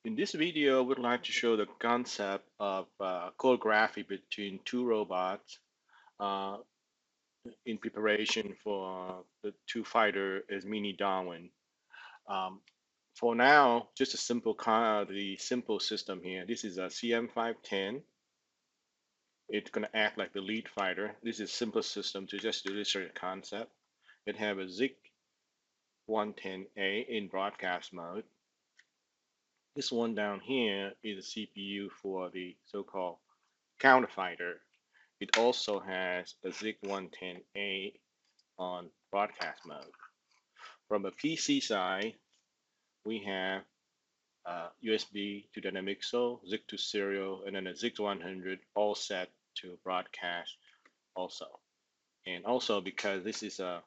In this video, I would like to show the concept of choreography between two robots uh, in preparation for the two fighter as mini Darwin. Um, for now, just a simple the simple system here. This is a CM510. It's going to act like the lead fighter. This is simple system to just illustrate the concept. It have a ZIG 110A in broadcast mode. This one down here is a CPU for the so-called counterfighter. It also has a ZIG-110A on broadcast mode. From a PC side, we have USB to dynamic ZIG to serial, and then a ZIG-100 all set to broadcast also. And also because this is a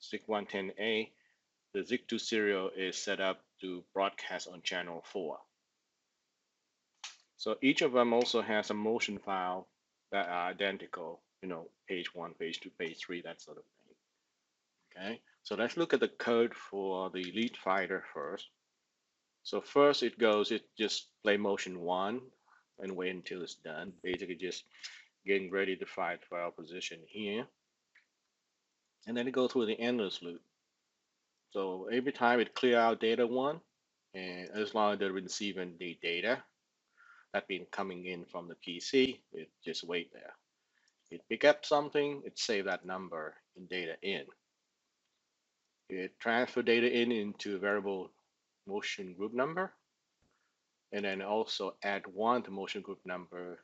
ZIG-110A, the ZIG to serial is set up to broadcast on channel 4. So each of them also has a motion file that are identical, page 1, page 2, page 3, that sort of thing. Okay, so let's look at the code for the lead fighter first. So first it just play motion 1 and wait until it's done. Basically just getting ready to fight for our position here. And then it goes through the endless loop. So every time it clear out data 1, and as long as they're receiving the data that been coming in from the PC, it just wait there. It pick up something, it save that number in data in. It transfer data in into a variable motion group number, and then also add 1 to motion group number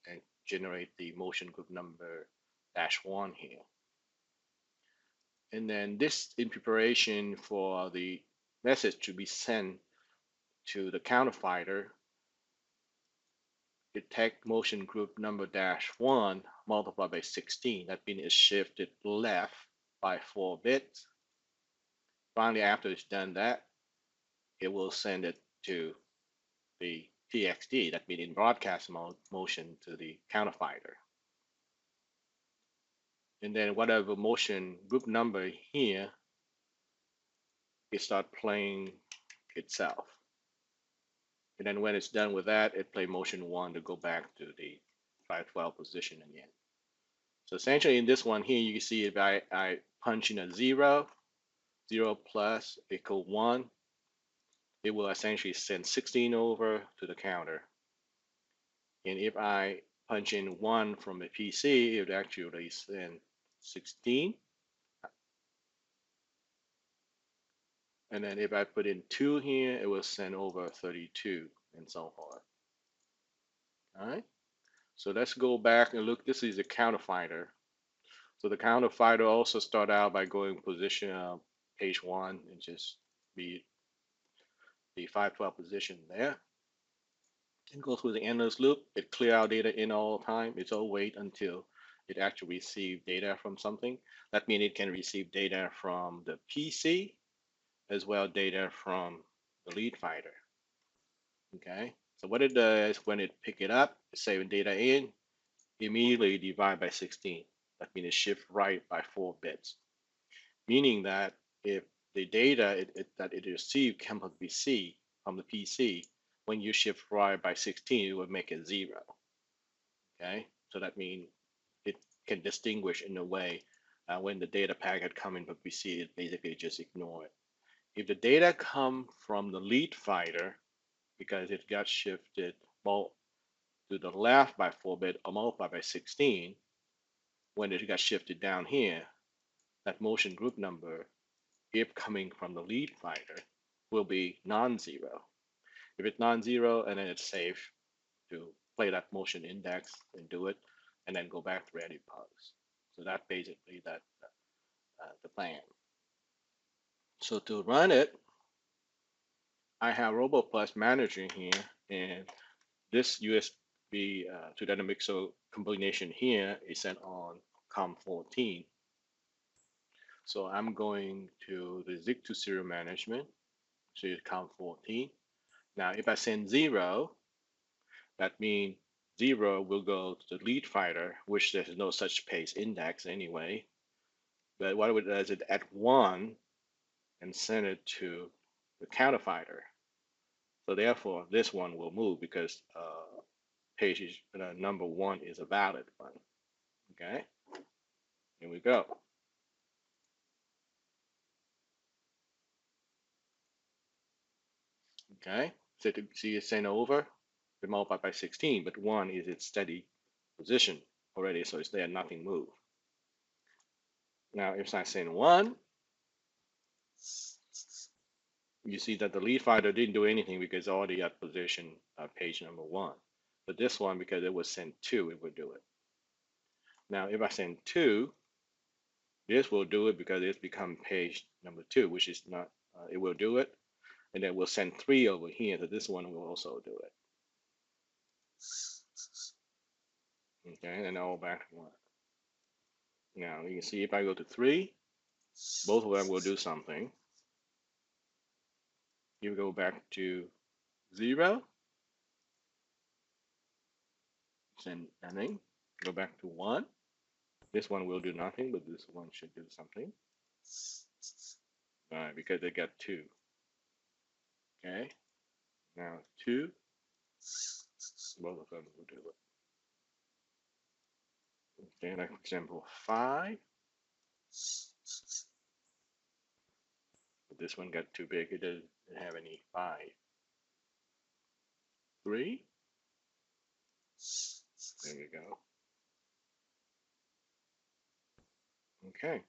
and generate the motion group number -1 here. And then this in preparation for the message to be sent to the counterfighter, detect motion group number -1 multiplied by 16. That means it's shifted left by 4 bits. Finally, after it's done that, it will send it to the TXT, that means in broadcast motion, to the counterfighter. And then whatever motion group number here, it start playing itself. And then when it's done with that, it play motion 1 to go back to the 512 position again. So essentially in this one here, you can see if I punch in a 0, 0 plus equal 1, it will essentially send 16 over to the counter. And if I punch in 1 from a PC, it would actually send 16. And then if I put in 2 here, it will send over 32 and so forth. All right. So let's go back and look. This is a counterfighter. So the counterfighter also start out by going position page 1 and just be the 512 position there. And go through the endless loop. It clear out data in all the time. It's all wait until it actually receive data from something. That means it can receive data from the PC as well data from the lead fighter. Okay, so what it does when it pick it up, it's saving data in, immediately divide by 16. That means it shift right by 4 bits. Meaning that if the data that it received comes from the PC, when you shift right by 16, it will make it 0. Okay, so that means it can distinguish in a way when the data packet come in from PC, it basically just ignore it. If the data come from the lead fighter, because it got shifted to the left by 4 bit or multiplied by 16, when it got shifted down here, that motion group number, if coming from the lead fighter, will be non-zero. If it's non-zero, and then it's safe to play that motion index and do it, and then go back to ready pause. So that's basically the plan. So to run it, I have RoboPlus Manager here, and this USB to dynamic combination here is set on COM14. So I'm going to the ZIG to serial management, so it's COM14. Now if I send 0, that means 0 will go to the lead fighter, which there's no such pace index anyway. But what it does, it add 1 and send it to the counterfighter. So therefore, this one will move because page number 1 is a valid one. Okay, here we go. Okay, so to see it's sent over, we multiply by 16, but 1 is its steady position already, so it's there, nothing moved. Now, if I send 1, you see that the lead finder didn't do anything because already at position page number 1. But this one, because it was sent 2, it would do it. Now, if I send 2, this will do it because it's become page number 2, which is not, it will do it. And then we'll send 3 over here, so this one will also do it. Okay, and all back to 1. Now, you can see if I go to 3, both of them will do something. You go back to 0, send nothing. Go back to 1. This one will do nothing, but this one should do something. All right, because they got 2. Okay, now 2, both of them will do it. Okay, like for example 5. But this one got too big, it doesn't have any 5. 3. There we go. Okay.